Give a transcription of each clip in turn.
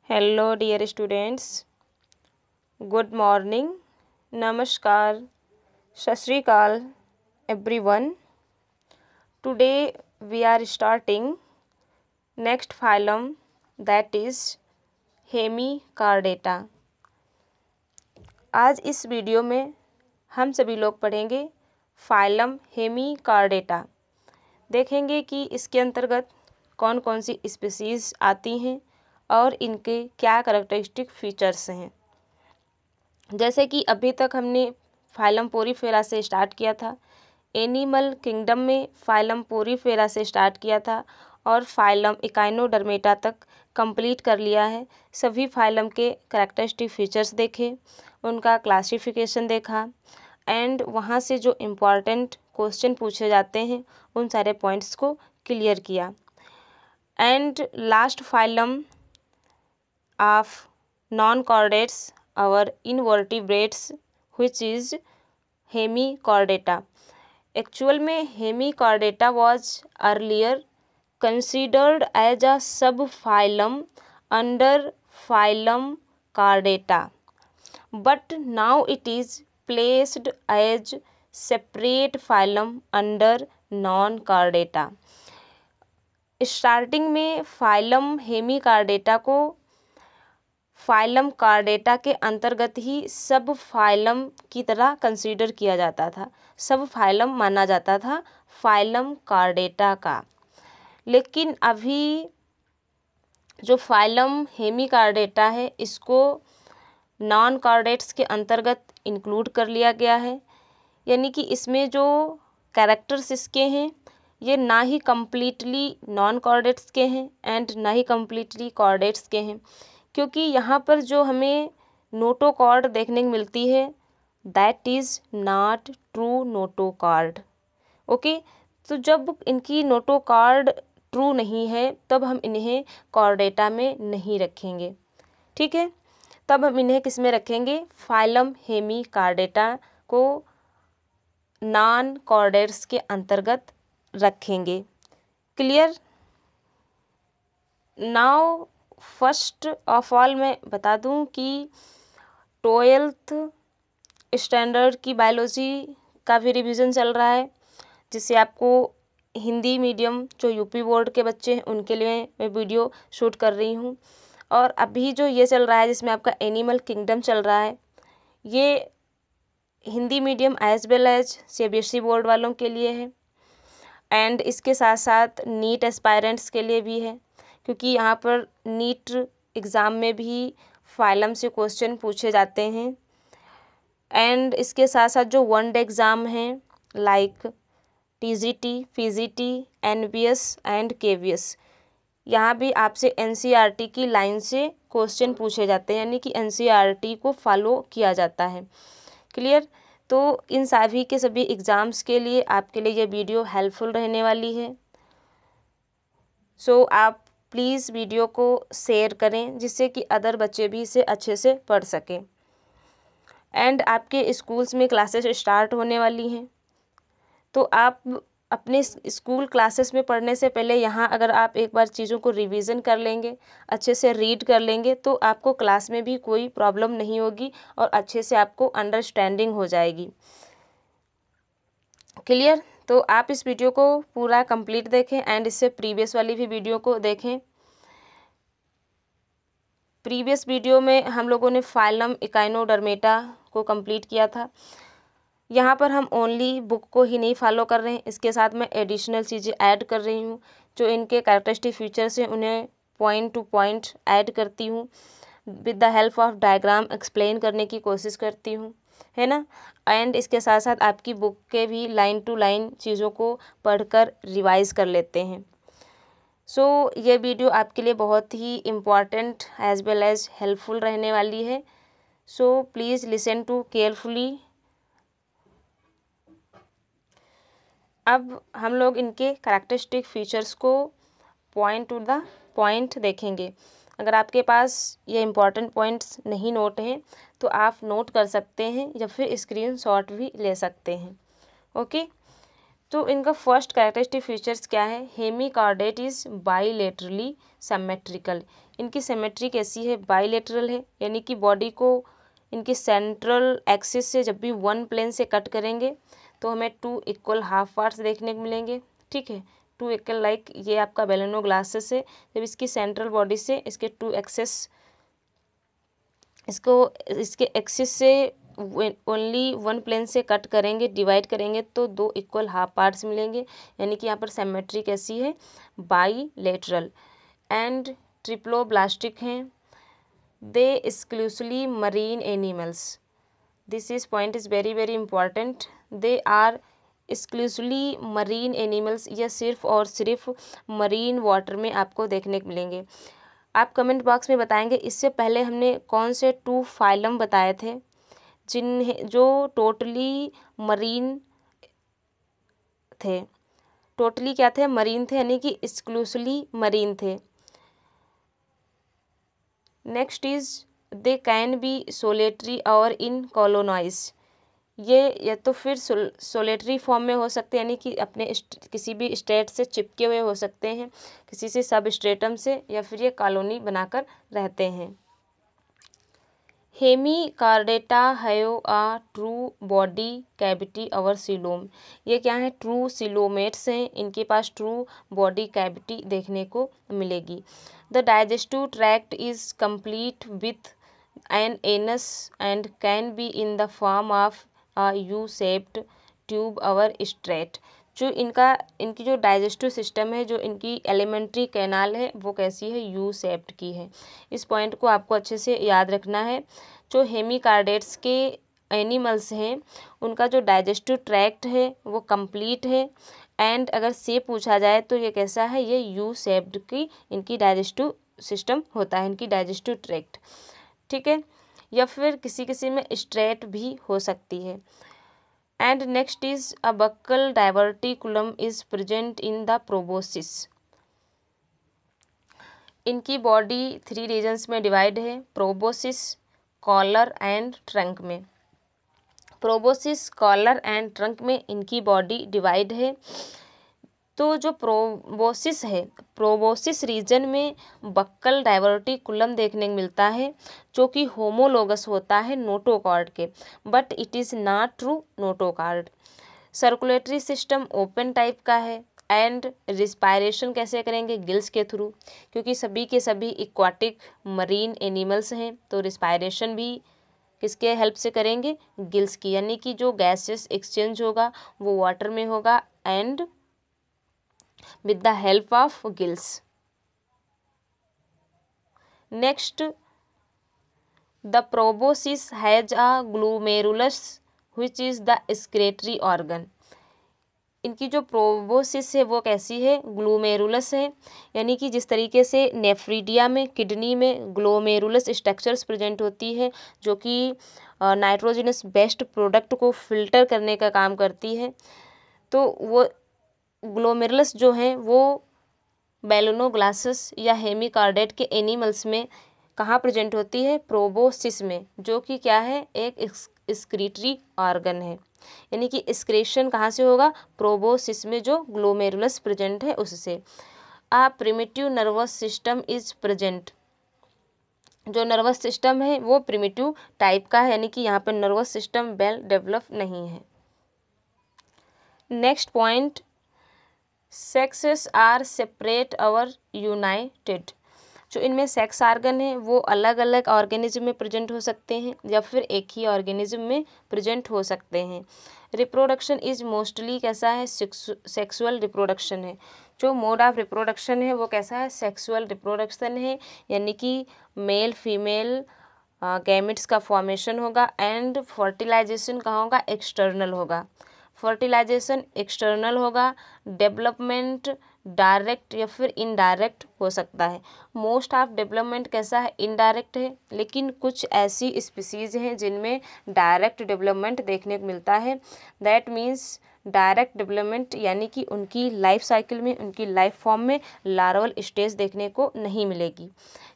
Hello dear students, good morning, नमस्कार, सत श्री अकाल everyone. Today we are starting next phylum that is Hemichordata. आज इस वीडियो में हम सभी लोग पढ़ेंगे फाइलम हेमिकार्डेटा। देखेंगे कि इसके अंतर्गत कौन कौन सी स्पीसीज़ आती हैं और इनके क्या कैरेक्टरिस्टिक फीचर्स हैं। जैसे कि अभी तक हमने फाइलम पोरीफेरा से स्टार्ट किया था, एनिमल किंगडम में फाइलम पोरीफेरा से स्टार्ट किया था और फाइलम इकाइनोडर्मेटा तक कंप्लीट कर लिया है। सभी फाइलम के कैरेक्टरिस्टिक फीचर्स देखे, उनका क्लासिफिकेशन देखा एंड वहाँ से जो इम्पॉर्टेंट क्वेश्चन पूछे जाते हैं उन सारे पॉइंट्स को क्लियर किया। And last phylum of non-chordates our invertebrates which is hemichordata. Actual में hemichordata was earlier considered as a subphylum under phylum Chordata, but now it is placed as separate phylum under non-chordata. Starting में phylum Hemichordata को phylum chordata के अंतर्गत ही सब phylum की तरह consider किया जाता था, सब फाइलम माना जाता था फाइलम कार्डेटा का। लेकिन अभी जो फाइलम हेमिकार्डेटा है इसको नॉन कार्डेट्स के अंतर्गत इंक्लूड कर लिया गया है, यानी कि इसमें जो कैरेक्टर्स इसके हैं ये ना ही कम्प्लीटली नॉन कार्डेट्स के हैं एंड ना ही कम्प्लीटली कार्डेट्स के हैं, क्योंकि यहाँ पर जो हमें नोटोकॉर्ड देखने को मिलती है that is not true notochord. Okay, तो जब इनकी नोटोकॉर्ड ट्रू नहीं है तब हम इन्हें कॉर्डेटा में नहीं रखेंगे। ठीक है, तब हम इन्हें किस में रखेंगे? फाइलम हेमिकार्डेटा को नॉन कॉर्डेट्स के अंतर्गत रखेंगे। Clear? Now first of all मैं बता दूं कि 12th स्टैंडर्ड की बायोलॉजी का भी रिवीजन चल रहा है, जिससे आपको हिंदी मीडियम जो यूपी बोर्ड के बच्चे हैं उनके लिए मैं वीडियो शूट कर रही हूं। और अभी जो ये चल रहा है जिसमें आपका एनिमल किंगडम चल रहा है, ये Hindi medium as well as CBSE board वालों के लिए है एंड इसके साथ साथ नीट एस्पायरेंट्स के लिए भी है, क्योंकि यहाँ पर नीट एग्ज़ाम में भी फाइलम से क्वेश्चन पूछे जाते हैं। एंड इसके साथ साथ जो वन डे एग्ज़ाम हैं like TGT, PGT, NBS and KVS, यहाँ भी आपसे एनसीईआरटी की लाइन से क्वेश्चन पूछे जाते हैं, यानी कि एनसीईआरटी को फॉलो किया जाता है। क्लियर? तो इन सभी के सभी एग्ज़ाम्स के लिए आपके लिए ये वीडियो हेल्पफुल रहने वाली है। सो आप प्लीज़ वीडियो को शेयर करें जिससे कि अदर बच्चे भी इसे अच्छे से पढ़ सकें। एंड आपके स्कूल्स में क्लासेस स्टार्ट होने वाली हैं, तो आप अपने स्कूल क्लासेस में पढ़ने से पहले यहाँ अगर आप एक बार चीज़ों को रिवीजन कर लेंगे, अच्छे से रीड कर लेंगे, तो आपको क्लास में भी कोई प्रॉब्लम नहीं होगी और अच्छे से आपको अंडरस्टैंडिंग हो जाएगी। क्लियर? तो आप इस वीडियो को पूरा कंप्लीट देखें एंड इससे प्रीवियस वाली भी वीडियो को देखें। प्रीवियस वीडियो में हम लोगों ने फाइलम इकाइनोडर्मेटा को कंप्लीट किया था। यहाँ पर हम ओनली बुक को ही नहीं फॉलो कर रहे हैं, इसके साथ मैं एडिशनल चीज़ें ऐड कर रही हूँ। जो इनके कैरेक्टरिस्टिक फीचर्स हैं उन्हें पॉइंट टू पॉइंट ऐड करती हूँ, with the help of diagram explain करने की कोशिश करती हूँ, है ना। एंड इसके साथ साथ आपकी बुक के भी लाइन टू लाइन चीज़ों को पढ़कर रिवाइज कर लेते हैं। सो ये वीडियो आपके लिए बहुत ही important as well as helpful रहने वाली है। So please listen to carefully. अब हम लोग इनके कैरेक्टरिस्टिक फीचर्स को पॉइंट टू द पॉइंट देखेंगे। अगर आपके पास ये इम्पॉर्टेंट पॉइंट्स नहीं नोट हैं तो आप नोट कर सकते हैं या फिर स्क्रीनशॉट भी ले सकते हैं। ओके, तो इनका फर्स्ट कैरेक्टरिस्टिक फीचर्स क्या है, हेमिकार्डेट इज बाइलेटरली सिमेट्रिकल। इनकी सिमेट्री कैसी है, बाइलेटरल है, यानी कि बॉडी को इनके सेंट्रल एक्सिस से जब भी वन प्लेन से कट करेंगे तो हमें 2 इक्वल हाफ पार्ट्स देखने को मिलेंगे। ठीक है, 2 इक्वल, लाइक ये आपका बेलेनो ग्लासेस है, जब इसकी सेंट्रल बॉडी से इसके 2 एक्सिस, इसको इसके एक्सिस से ओनली वन प्लेन से कट करेंगे, डिवाइड करेंगे तो 2 इक्वल हाफ पार्ट्स मिलेंगे, यानी कि यहाँ पर सिमेट्री कैसी है, बाईलेटरल। एंड ट्रिप्लोब्लास्टिक हैं, they exclusively marine animals, this is point is very very important, they are exclusively marine animals, यह सिर्फ और सिर्फ मरीन वाटर में आपको देखने को मिलेंगे। आप कमेंट बॉक्स में बताएंगे इससे पहले हमने कौन से 2 फाइलम बताए थे जो टोटली मरीन थे, टोटली क्या थे, मरीन थे, यानी कि एक्सक्लूसिवली मरीन थे। Next is they can be solitary और इन कॉलोनाइज, ये या तो फिर सोलेटरी फॉर्म में हो सकते हैं, यानी कि अपने किसी भी स्टेट से चिपके हुए हो सकते हैं, किसी से सब स्ट्रेटम से, या फिर ये कॉलोनी बनाकर रहते हैं। Hemichordata have a true body cavity और सीलोम, ये क्या है, ट्रू सीलोमेट्स हैं, इनके पास ट्रू बॉडी कैविटी देखने को मिलेगी। The digestive tract is complete with an anus and can be in the form of a U shaped tube और स्ट्रेट। जो इनकी जो डाइजेस्टिव सिस्टम है, जो इनकी एलिमेंट्री कैनाल है, वो कैसी है, यू शेप्ड की है। इस पॉइंट को आपको अच्छे से याद रखना है। जो हेमिकार्डेट्स के एनिमल्स हैं उनका जो डाइजेस्टिव ट्रैक्ट है वो कंप्लीट है, एंड अगर से पूछा जाए तो ये कैसा है, ये यू शेप्ड की इनकी डाइजेस्टिव सिस्टम होता है, इनकी डाइजेस्टिव ट्रैक्ट। ठीक है, या फिर किसी किसी में स्ट्रेट भी हो सकती है। And next is a buccal diverticulum is present in the proboscis, इनकी बॉडी 3 रीजन्स में डिवाइड है, प्रोबोसिस, कॉलर एंड ट्रंक में। प्रोबोसिस, कॉलर एंड ट्रंक में इनकी बॉडी डिवाइड है। तो जो प्रोबोसिस है, प्रोबोसिस रीजन में बक्कल डाइवर्टिकुलम देखने को मिलता है, जो कि होमोलोगस होता है नोटोकॉर्ड के, but it is not true notochord. Circulatory system open type का है, एंड रिस्पायरेशन कैसे करेंगे, गिल्स के थ्रू, क्योंकि सभी के सभी एक्वाटिक मरीन एनिमल्स हैं, तो रिस्पायरेशन भी किसके हेल्प से करेंगे, गिल्स की, यानी कि जो गैसेस एक्सचेंज होगा वो वाटर में होगा and with the help of gills. Next, the proboscis has a glomerulus which is the excretory organ. इनकी जो प्रोबोसिस है वो कैसी है, ग्लोमेरुलस है, यानी कि जिस तरीके से नेफ्रीडिया में, किडनी में ग्लोमेरुलस स्ट्रक्चर्स प्रेजेंट होती है, जो कि नाइट्रोजनस बेस्ट प्रोडक्ट को फिल्टर करने का काम करती है, तो वो ग्लोमेरुलस जो हैं वो बेलेनो ग्लासेस या हेमिकार्डेट के एनिमल्स में कहाँ प्रेजेंट होती है, प्रोबोसिस में, जो कि क्या है, एक एक्सक्रीटरी ऑर्गन है, यानी कि एक्सक्रीशन कहाँ से होगा, प्रोबोसिस में जो ग्लोमेरुलस प्रेजेंट है उससे। A primitive nervous system is present, जो नर्वस सिस्टम है वो प्रिमिटिव टाइप का है, यानी कि यहाँ पर नर्वस सिस्टम वेल डेवलप नहीं है। Next point, sexes are separate और यूनाइटेड, जो इनमें सेक्स ऑर्गन है वो अलग अलग ऑर्गेनिज्म में प्रेजेंट हो सकते हैं या फिर एक ही ऑर्गेनिज्म में प्रेजेंट हो सकते हैं। रिप्रोडक्शन इज मोस्टली कैसा है, सेक्सुअल रिप्रोडक्शन है, जो मोड ऑफ रिप्रोडक्शन है वो कैसा है, सेक्सुअल रिप्रोडक्शन है, यानी कि मेल फीमेल गैमेट्स का फॉर्मेशन होगा, एंड फर्टिलाइजेशन कहाँ होगा, एक्सटर्नल होगा, फर्टिलाइजेशन एक्सटर्नल होगा, डेवलपमेंट डायरेक्ट या फिर इनडायरेक्ट हो सकता है। मोस्ट ऑफ डेवलपमेंट कैसा है, इनडायरेक्ट है, लेकिन कुछ ऐसी स्पीसीज हैं जिनमें डायरेक्ट डेवलपमेंट देखने को मिलता है। दैट मीन्स डायरेक्ट डेवलपमेंट यानी कि उनकी लाइफ साइकिल में, उनकी लाइफ फॉर्म में लार्वल स्टेज देखने को नहीं मिलेगी।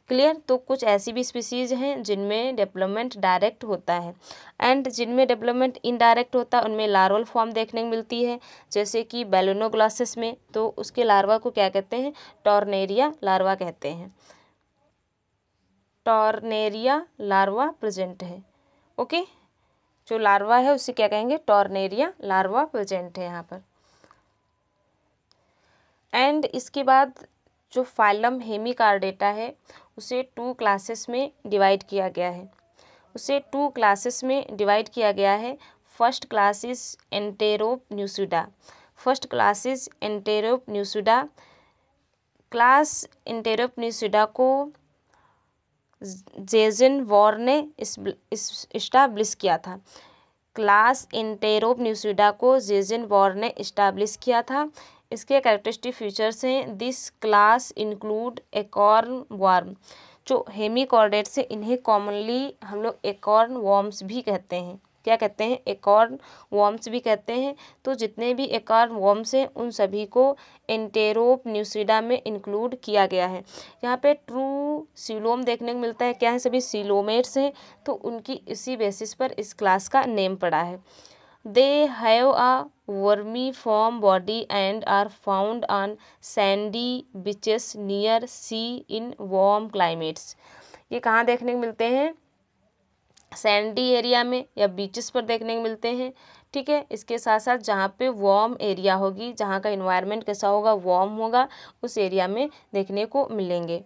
क्लियर। तो कुछ ऐसी भी स्पीसीज़ हैं जिनमें डेवलपमेंट डायरेक्ट होता है एंड जिनमें डेवलपमेंट इनडायरेक्ट होता है उनमें लार्वल फॉर्म देखने को मिलती है, जैसे कि बेलोनोग्लासिस में, तो उसके लार्वा को क्या कहते हैं, टॉर्नेरिया लार्वा कहते हैं। टॉर्नेरिया लार्वा प्रेजेंट है। ओके, जो लार्वा है उसे क्या कहेंगे, टॉर्नेरिया लार्वा प्रेजेंट है यहाँ पर। एंड इसके बाद जो फाइलम हेमिकार्डेटा है उसे 2 क्लासेस में डिवाइड किया गया है। First class is enteropneusta. Class enteropneusta को ज़ेज़ेनवॉर ने इस्टाब्लिश किया था। इसके कैरेक्टरिस्टिक फीचर्स हैं, this class include acorn worm. जो हेमिकॉर्डेट्स हैं इन्हें कॉमनली हम लोग एकॉर्न वॉर्म्स भी कहते हैं। क्या कहते हैं, एकॉर्न वॉर्म्स भी कहते हैं। तो जितने भी एकॉर्न वॉर्म्स हैं उन सभी को एंटेरोपन्यूसिडा में इंक्लूड किया गया है। यहाँ पे ट्रू सीलोम देखने को मिलता है, क्या है, सभी सीलोमेट्स हैं, तो उनकी इसी बेसिस पर इस क्लास का नेम पड़ा है। They have a vermiform body and are found on sandy beaches near sea in warm climates. ये कहाँ देखने को मिलते हैं, सैंडी एरिया में या बीचेस पर देखने को मिलते हैं। ठीक है, इसके साथ साथ जहाँ पे वार्म एरिया होगी, जहाँ का इन्वायरमेंट कैसा होगा, वार्म होगा, उस एरिया में देखने को मिलेंगे।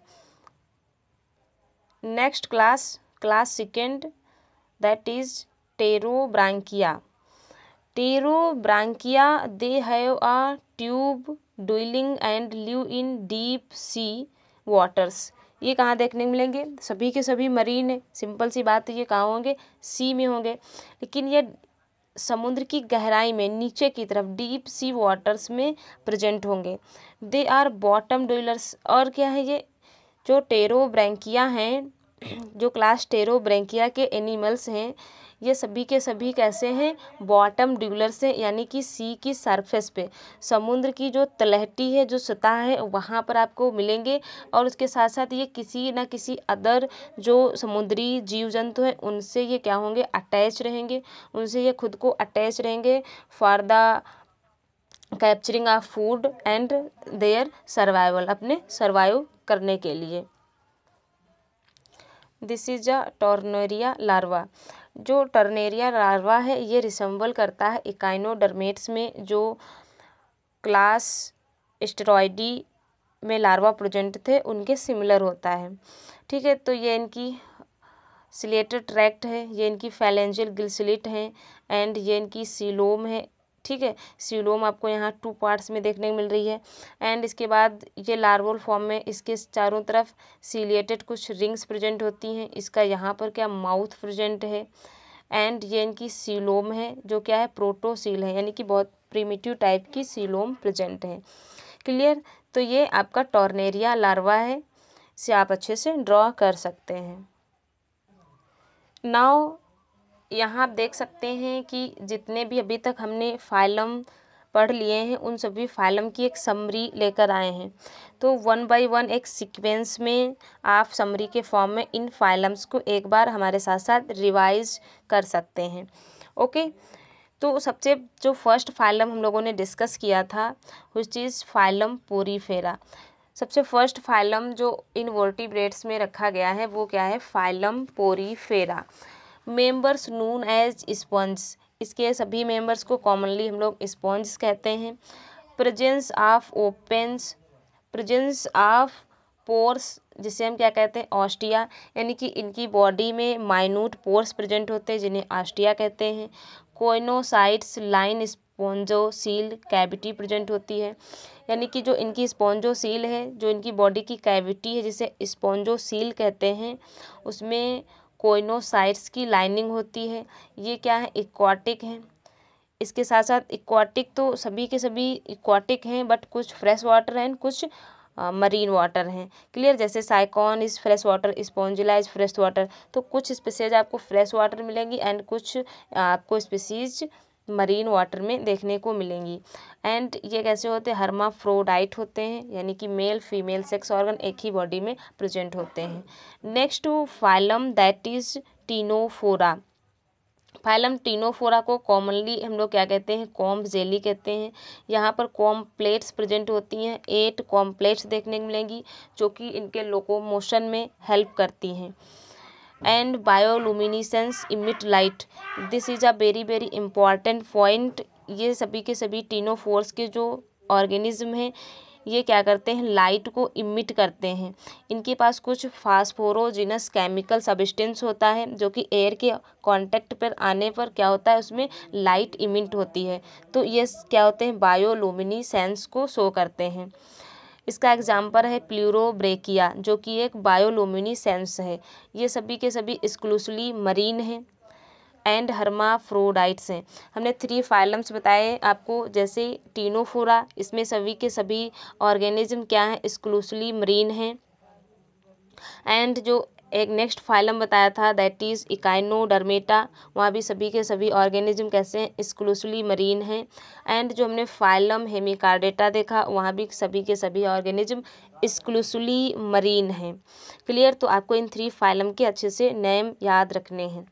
Next class second, that is pterobranchia. They have a tube dwelling and live in deep sea waters. ये कहाँ देखने को मिलेंगे, सभी के सभी मरीन है, सिंपल सी बात है, ये कहाँ होंगे, सी में होंगे, लेकिन ये समुद्र की गहराई में नीचे की तरफ डीप सी वाटर्स में प्रेजेंट होंगे। They are bottom dwellers. और क्या है, ये जो टेरोब्रैंकिया हैं, जो क्लास टेरोब्रैंकिया के एनिमल्स हैं, ये सभी के सभी कैसे हैं, बॉटम ड्वेलर्स हैं, यानी कि सी की सरफेस पे, समुद्र की जो तलहटी है, जो सतह है, वहाँ पर आपको मिलेंगे। और उसके साथ साथ ये किसी न किसी अदर जो समुद्री जीव जंतु हैं उनसे ये क्या होंगे, अटैच रहेंगे, उनसे ये खुद को अटैच रहेंगे for the capturing of food and their survival, अपने सर्वाइव करने के लिए। This is a tornaria larva. जो टर्नेरिया लार्वा है ये रिसेंबल करता है इकाइनोडर्मेट्स में, जो क्लास एस्टेरॉयडी में लार्वा प्रेजेंट थे उनके सिमिलर होता है। ठीक है, तो ये इनकी सिलेटेड ट्रैक्ट है, ये इनकी फैलेंजियल गिलसिलिट है एंड ये इनकी सीलोम है। ठीक है, सीलोम आपको यहाँ 2 पार्ट्स में देखने को मिल रही है। एंड इसके बाद ये लार्वल फॉर्म में इसके चारों तरफ सीलिएटेड कुछ रिंग्स प्रेजेंट होती हैं। इसका यहाँ पर क्या माउथ प्रेजेंट है एंड ये इनकी सीलोम है, जो क्या है, प्रोटोसील है, यानी कि बहुत प्रिमिटिव टाइप की सीलोम प्रेजेंट है। क्लियर। तो ये आपका टॉर्नेरिया लार्वा है, इसे आप अच्छे से ड्रॉ कर सकते हैं। नाउ यहाँ आप देख सकते हैं कि जितने भी अभी तक हमने फाइलम पढ़ लिए हैं उन सभी फाइलम की एक समरी लेकर आए हैं। तो 1 बाय 1 एक सीक्वेंस में आप समरी के फॉर्म में इन फाइलम्स को एक बार हमारे साथ साथ रिवाइज कर सकते हैं। ओके, तो सबसे जो फर्स्ट फाइलम हम लोगों ने डिस्कस किया था व्हिच इज़ फाइलम पोरीफेरा। सबसे फर्स्ट फाइलम जो इनवर्टिब्रेट्स में रखा गया है वो क्या है, phylum Porifera. Members known as sponge, इसके सभी मेंबर्स को कॉमनली हम लोग स्पंज कहते हैं। प्रेजेंस ऑफ पोर्स, जिसे हम क्या कहते हैं, ऑस्टिया, यानी कि इनकी बॉडी में माइन्यूट पोर्स प्रेजेंट होते हैं जिन्हें ऑस्टिया कहते हैं। Coenocytes line spongocoel cavity present होती है, यानी कि जो इनकी स्पॉन्जोसील है, जो इनकी बॉडी की कैविटी है जिसे स्पॉन्जोसील कहते हैं, उसमें कोइनोसाइट्स की लाइनिंग होती है। ये क्या है, एक्वाटिक हैं। इसके साथ साथ एक्वाटिक तो सभी के सभी एक्वाटिक हैं, बट कुछ फ्रेश वाटर हैं, कुछ मरीन वाटर हैं। क्लियर। जैसे साइकॉन is fresh water, Spongilla is fresh water. तो कुछ स्पीसीज आपको फ्रेश वाटर मिलेंगी एंड कुछ आपको स्पीसीज मरीन वाटर में देखने को मिलेंगी। एंड ये कैसे होते हैं, हर्माफ्रोडाइट होते हैं, यानी कि मेल फीमेल सेक्स ऑर्गन एक ही बॉडी में प्रेजेंट होते हैं। Next phylum that is Ctenophora. Phylum Ctenophora को कॉमनली हम लोग क्या कहते हैं, कॉम्ब जेली कहते हैं। यहाँ पर कॉम्ब प्लेट्स प्रेजेंट होती हैं, 8 कॉम्ब प्लेट्स देखने को मिलेंगी जो कि इनके लोकोमोशन में हेल्प करती हैं। And bioluminescence emit light, this is a very very important point. ये सभी के सभी टीनोफोर्स के जो ऑर्गेनिज्म हैं ये क्या करते हैं, लाइट को इमिट करते हैं। इनके पास कुछ फास्फोरोजिनस केमिकल सब्सटेंस होता है जो कि एयर के कांटेक्ट पर आने पर क्या होता है, उसमें लाइट इमिट होती है। तो ये क्या होते हैं, बायोलुमिनिसेंस को शो करते हैं। इसका एग्जाम्पल है प्लूरोब्रेकिया जो कि एक बायोलुमिनिसेंस है। ये सभी के सभी एक्सक्लूसिवली मरीन हैं एंड हर्माफ्रोडाइट्स हैं। हमने 3 फाइलम्स बताए आपको, जैसे टीनोफोरा, इसमें सभी के सभी ऑर्गेनिज्म क्या हैं, एक्सक्लूसिवली मरीन हैं। एंड जो एक नेक्स्ट फाइलम बताया था दैट इज़ इकाइनोडर्मेटा, वहाँ भी सभी के सभी ऑर्गेनिज्म कैसे हैं, एक्सक्लूसिवली मरीन हैं। एंड जो हमने फाइलम हेमिकार्डेटा देखा, वहाँ भी सभी के सभी ऑर्गेनिज्म एक्सक्लूसिवली मरीन हैं। क्लियर, तो आपको इन 3 फाइलम के अच्छे से नेम याद रखने हैं।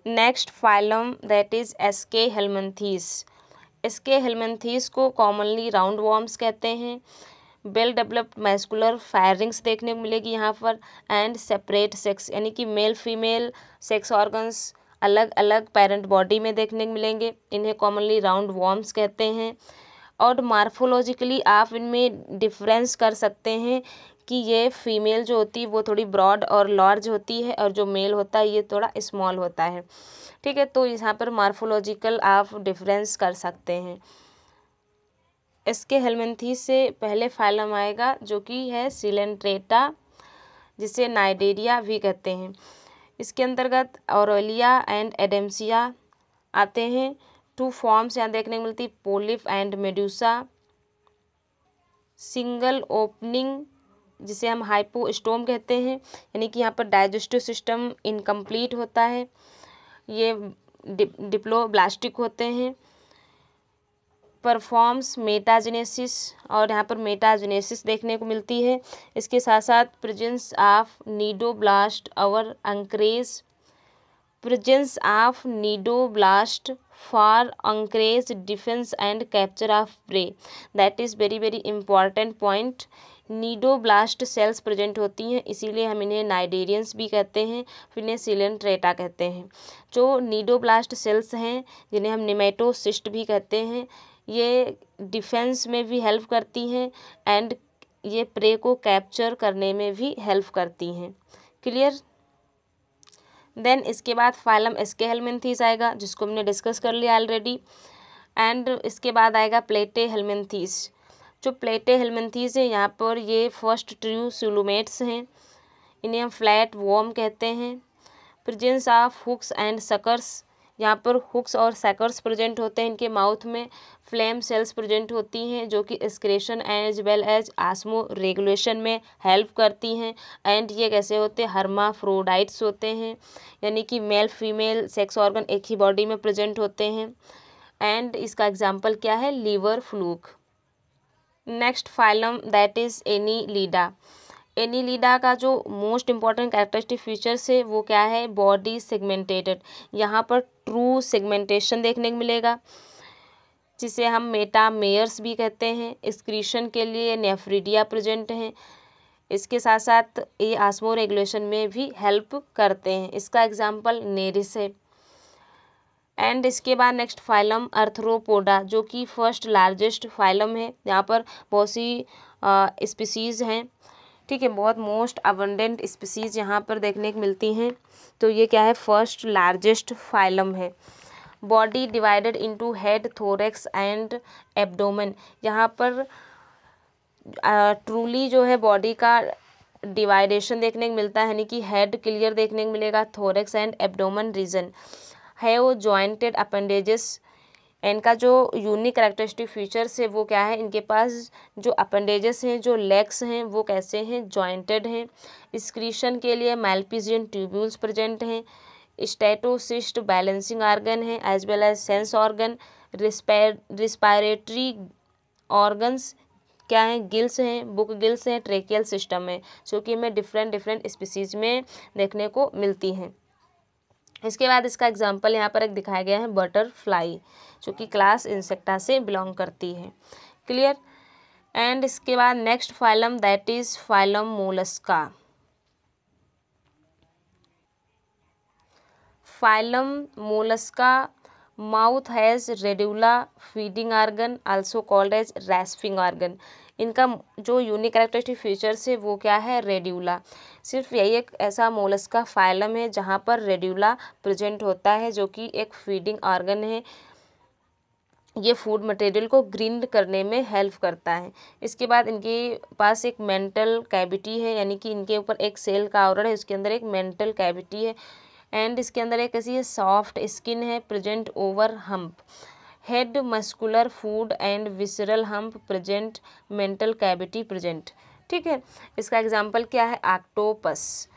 Next phylum that is aschelminthes. Aschelminthes को कॉमनली राउंड वॉर्म्स कहते हैं। वेल डेवलप्ड मैस्कुलर फायरिंग्स देखने को मिलेगी यहाँ पर। एंड सेपरेट सेक्स, यानी कि मेल फीमेल सेक्स ऑर्गन्स अलग अलग पेरेंट बॉडी में देखने को मिलेंगे। इन्हें कॉमनली राउंड वॉर्म्स कहते हैं। और मार्फोलॉजिकली आप इनमें डिफरेंस कर सकते हैं कि ये फीमेल जो होती है वो थोड़ी ब्रॉड और लार्ज होती है और जो मेल होता है ये थोड़ा स्मॉल होता है। ठीक है, तो यहाँ पर मार्फोलॉजिकल आप डिफरेंस कर सकते हैं। इसके हेलमिंथीस से पहले फाइलम आएगा जो कि है सिलेंट्रेटा, जिसे नाइडेरिया भी कहते हैं। इसके अंतर्गत ऑरेलिया एंड एडेम्सिया आते हैं। 2 फॉर्म्स यहाँ देखने को मिलती, polyp and Medusa. Single opening जिसे हम हाइपोस्टोम कहते हैं, यानी कि यहाँ पर डाइजेस्टिव सिस्टम इनकम्प्लीट होता है। ये डिप्लोब्लास्टिक होते हैं। परफॉर्म्स मेटाजेनेसिस, और यहाँ पर मेटाजेनेसिस देखने को मिलती है। इसके साथ साथ प्रेजेंस ऑफ नीडोब्लास्ट और anchorage, presence of cnidoblast for anchorage defence and capture of prey, that is very very important point. Cnidoblast cells present होती हैं, इसीलिए हम इन्हें नाइडेरियंस भी कहते हैं, फिर इन्हें सिलेंट्रेटा कहते हैं। जो नीडोब्लास्ट सेल्स हैं जिन्हें हम निमेटोसिस्ट भी कहते हैं, ये डिफेंस में भी हेल्प करती हैं एंड ये प्रे को कैप्चर करने में भी हेल्प करती हैं। क्लियर। देन इसके बाद फाइलम एस्के हेलमिंथीस आएगा जिसको हमने डिस्कस कर लिया ऑलरेडी। एंड इसके बाद आएगा प्लेटे हेलमिंथीस। जो प्लेटे हेलमिंथीस है यहाँ पर ये फर्स्ट ट्रू सुलुमेट्स हैं, इन्हें हम फ्लैट वॉर्म कहते हैं। Presence of hooks and suckers, यहाँ पर हुक्स और सकर्स प्रेजेंट होते हैं। इनके माउथ में फ्लेम सेल्स प्रेजेंट होती हैं जो कि excretion as well as osmoregulation में हेल्प करती हैं। एंड ये कैसे होते हैं, हर्माफ्रोडाइट्स होते हैं, यानी कि मेल फीमेल सेक्स ऑर्गन एक ही बॉडी में प्रेजेंट होते हैं। एंड इसका एग्जाम्पल क्या है, liver fluke. Next phylum that is Annelida. Annelida का जो मोस्ट इम्पॉर्टेंट कैरेक्टरिस्टिक फीचर्स है वो क्या है, बॉडी सेगमेंटेटेड। यहाँ पर ट्रू सेगमेंटेशन देखने को मिलेगा जिसे हम मेटामेयर्स भी कहते हैं। एक्सक्रीशन के लिए नेफ्रिडिया प्रेजेंट हैं। इसके साथ साथ ये आस्मो रेगुलेशन में भी हेल्प करते हैं। इसका एग्जाम्पल नेरिस है। एंड इसके बाद नेक्स्ट फाइलम अर्थ्रोपोडा जो कि फर्स्ट लार्जेस्ट फाइलम है। यहाँ पर बहुत सी स्पीसीज़ हैं, ठीक है, बहुत मोस्ट अबंडेंट स्पीसीज़ यहाँ पर देखने को मिलती हैं। तो ये क्या है, फर्स्ट लार्जेस्ट फाइलम है। Body divided into head, thorax and abdomen. यहाँ पर ट्रूली जो है बॉडी का डिवाइडेशन देखने को मिलता है, यानी कि हेड क्लियर देखने को मिलेगा, थोरेक्स एंड एब्डोमेन रीजन है वो जॉइंटेड अपेंडेजेस। इनका जो यूनिक कैरेक्टरिस्टिक फीचर्स है वो क्या है, इनके पास जो अपेंडेजेस हैं, जो लेग्स हैं वो कैसे हैं, जॉइंटेड हैं। एक्सक्रीशन के लिए मैल्पिजियन ट्यूब्यूल्स प्रेजेंट हैं। स्टेटोसिस्ट बैलेंसिंग ऑर्गन है, as well as sense organ, respiratory organs क्या हैं, गिल्स हैं, बुक गिल्स हैं, ट्रेकियल सिस्टम है, जो कि हमें डिफरेंट स्पीसीज में देखने को मिलती हैं। इसके बाद इसका एग्जांपल यहाँ पर एक दिखाया गया है बटरफ्लाई, जो कि क्लास इंसेक्टा से बिलोंग करती है। क्लियर। एंड इसके बाद next phylum that is phylum Mollusca. Phylum Mollusca mouth has radula feeding organ also called as rasping organ. इनका जो यूनिक कैरेक्टरिस्टिक फीचर्स है वो क्या है, रेड्यूला। सिर्फ यही एक ऐसा मोलस्का फाइलम है जहाँ पर रेड्यूला प्रेजेंट होता है, जो कि एक फीडिंग ऑर्गन है। ये फूड मटेरियल को ग्रिंड करने में हेल्प करता है। इसके बाद इनके पास एक मेंटल कैविटी है, यानी कि इनके ऊपर एक सेल का आवरण है, उसके अंदर एक मेंटल कैविटी है। एंड इसके अंदर एक ऐसी सॉफ्ट स्किन है present over hump, head muscular food and visceral hump present, mantle cavity present. ठीक है। इसका एग्जांपल क्या है, ऑक्टोपस।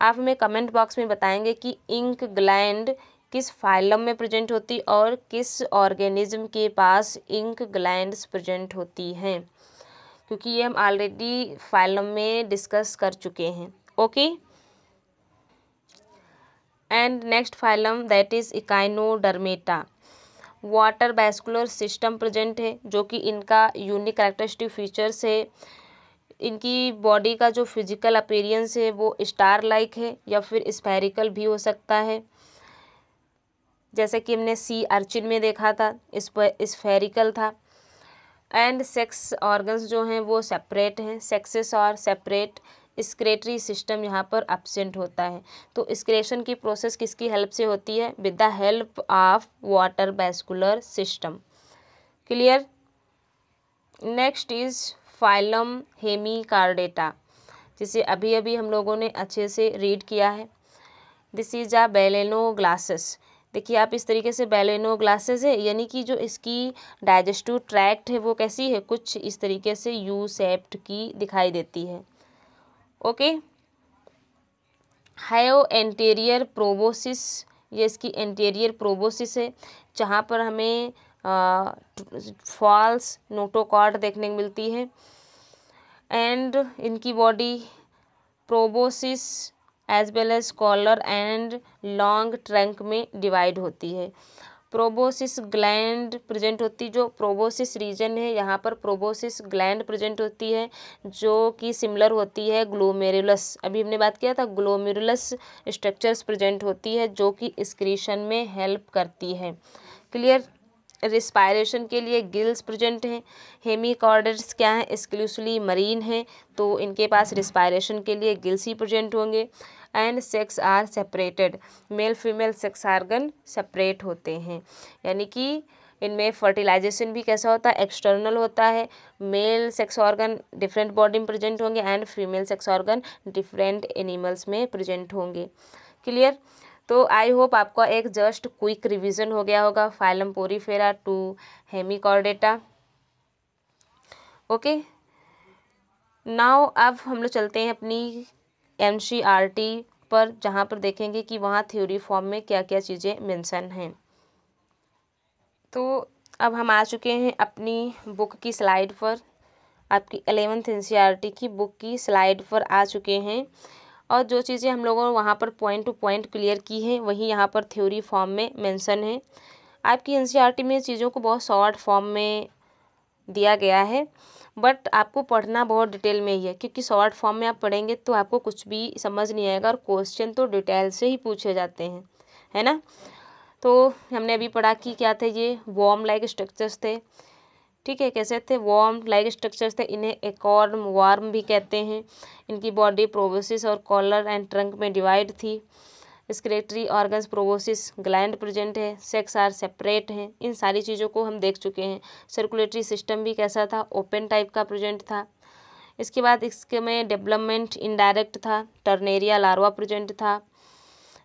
आप हमें कमेंट बॉक्स में बताएंगे कि इंक ग्लैंड किस फाइलम में प्रेजेंट होती और किस ऑर्गेनिज्म के पास इंक ग्लैंड्स प्रेजेंट होती हैं, क्योंकि ये हम ऑलरेडी फाइलम में डिस्कस कर चुके हैं। Okay. And next phylum that is Echinodermata. Water vascular system present है, जो कि इनका यूनिक कैरेक्टरिस्टिक फीचर्स है। इनकी बॉडी का जो फिजिकल अपीयरेंस है वो स्टार लाइक है या फिर स्फेरिकल भी हो सकता है, जैसे कि हमने सी अर्चिन में देखा था, इस पर स्फेरिकल था। एंड सेक्स ऑर्गन्स जो हैं वो सेपरेट हैं, सेक्सेस और सेपरेट। स्क्रेटरी सिस्टम यहाँ पर एब्सेंट होता है। तो स्क्रेशन की प्रोसेस किसकी हेल्प से होती है, with the help of water vascular system. Clear. Next is phylum Hemichordata, जिसे अभी अभी हम लोगों ने अच्छे से रीड किया है। This is a balanoglossus. देखिए आप, इस तरीके से बेलेनोग्लासेस है, यानी कि जो इसकी डाइजेस्टिव ट्रैक्ट है वो कैसी है, कुछ इस तरीके से यू शेप्ड की दिखाई देती है। ओके। हैव एंटीरियर प्रोबोसिस, ये इसकी एंटीरियर प्रोबोसिस है, जहाँ पर हमें फॉल्स नोटोकॉर्ड देखने को मिलती है। एंड इनकी body proboscis as well as collar and long trunk में डिवाइड होती है। प्रोबोसिस ग्लैंड प्रेजेंट होती, जो प्रोबोसिस रीजन है यहाँ पर प्रोबोसिस ग्लैंड प्रेजेंट होती है, जो कि सिमिलर होती है ग्लोमेरुलस। अभी हमने बात किया था, ग्लोमेरुलस स्ट्रक्चर्स प्रेजेंट होती है, जो कि एक्सक्रीशन में हेल्प करती है। क्लियर। रिस्पायरेशन के लिए गिल्स प्रेजेंट हैं। हेमिकॉर्डेट्स क्या हैं, एक्सक्लूसिवली मरीन हैं, तो इनके पास रिस्पायरेशन के लिए गिल्स ही प्रेजेंट होंगे। And sex are separated, male female sex organ separate होते हैं, यानी कि इनमें फर्टिलाइजेशन भी कैसा होता है, एक्सटर्नल होता है। Male sex organ different body में प्रेजेंट होंगे and female sex organ different animals में प्रेजेंट होंगे। क्लियर। तो आई होप आपका एक जस्ट क्विक रिवीजन हो गया होगा phylum Porifera to Hemichordata. Okay. Now अब हम लोग चलते हैं अपनी एनसीईआरटी पर, जहाँ पर देखेंगे कि वहाँ थ्योरी फॉर्म में क्या क्या चीज़ें मेंशन हैं। तो अब हम आ चुके हैं अपनी बुक की स्लाइड पर, आपकी 11th एनसीईआरटी की बुक की स्लाइड पर आ चुके हैं। और जो चीज़ें हम लोगों ने वहाँ पर पॉइंट टू पॉइंट क्लियर की है वही यहाँ पर थ्योरी फॉर्म में मेंशन है। आपकी एनसीईआरटी में चीज़ों को बहुत शॉर्ट फॉर्म में दिया गया है, बट आपको पढ़ना बहुत डिटेल में ही है, क्योंकि शॉर्ट फॉर्म में आप पढ़ेंगे तो आपको कुछ भी समझ नहीं आएगा और क्वेश्चन तो डिटेल से ही पूछे जाते हैं, है ना। तो हमने अभी पढ़ा कि क्या थे, ये वॉर्म लाइक स्ट्रक्चर्स थे। ठीक है, कैसे थे, वॉर्म लाइक स्ट्रक्चर्स थे। इन्हें एकॉर्न वार्म भी कहते हैं। इनकी बॉडी प्रोबोसिस और कॉलर एंड ट्रंक में डिवाइड थी। Excretory organs proboscis gland present है, सेक्स आर सेपरेट हैं। इन सारी चीज़ों को हम देख चुके हैं। सर्कुलेटरी सिस्टम भी कैसा था, ओपन टाइप का प्रेजेंट था। इसके बाद इसके में डेवलपमेंट इनडायरेक्ट था, टर्नेरिया लार्वा प्रेजेंट था,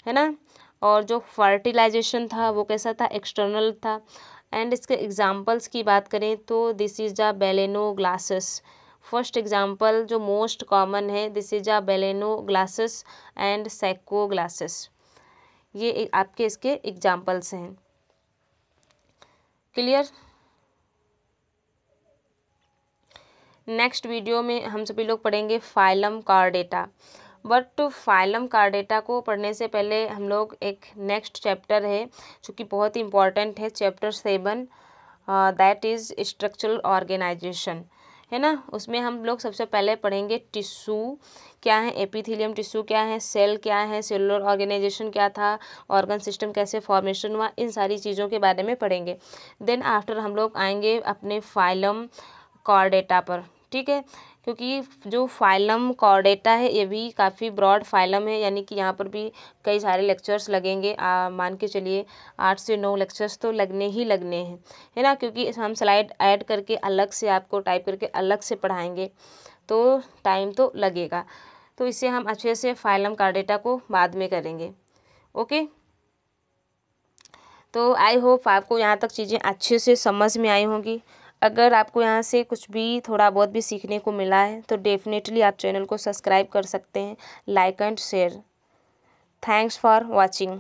है ना। और जो फर्टिलाइजेशन था वो कैसा था, एक्सटर्नल था। एंड इसके एग्जाम्पल्स की बात करें तो this is the balanoglossus. First example जो मोस्ट कॉमन है, this is a balanoglossus and saccoglossus. ये आपके इसके एग्जाम्पल्स हैं। क्लियर। नेक्स्ट वीडियो में हम सभी लोग पढ़ेंगे phylum chordata. But phylum chordata को पढ़ने से पहले हम लोग एक नेक्स्ट चैप्टर है जो कि बहुत ही इम्पॉर्टेंट है, chapter 7, that is structural organisation, है ना। उसमें हम लोग सबसे पहले पढ़ेंगे टिश्यू क्या है, एपिथेलियम टिश्यू क्या है, सेल क्या है, सेलुलर ऑर्गेनाइजेशन क्या था, ऑर्गन सिस्टम कैसे फॉर्मेशन हुआ, इन सारी चीज़ों के बारे में पढ़ेंगे। देन आफ्टर हम लोग आएंगे अपने फाइलम कार्डेटा पर, ठीक है। क्योंकि जो फाइलम कार्डेटा है ये भी काफ़ी ब्रॉड फाइलम है, यानी कि यहाँ पर भी कई सारे लेक्चर्स लगेंगे। मान के चलिए 8 से 9 लेक्चर्स तो लगने ही लगने हैं, है ना। क्योंकि हम स्लाइड ऐड करके अलग से आपको टाइप करके अलग से पढ़ाएंगे तो टाइम तो लगेगा। तो इसे हम अच्छे से फाइलम कार्डेटा को बाद में करेंगे। ओके, तो आई होप आपको यहाँ तक चीज़ें अच्छे से समझ में आई होंगी। अगर आपको यहाँ से कुछ भी थोड़ा बहुत भी सीखने को मिला है तो डेफिनेटली आप चैनल को सब्सक्राइब कर सकते हैं, like and share. Thanks for watching.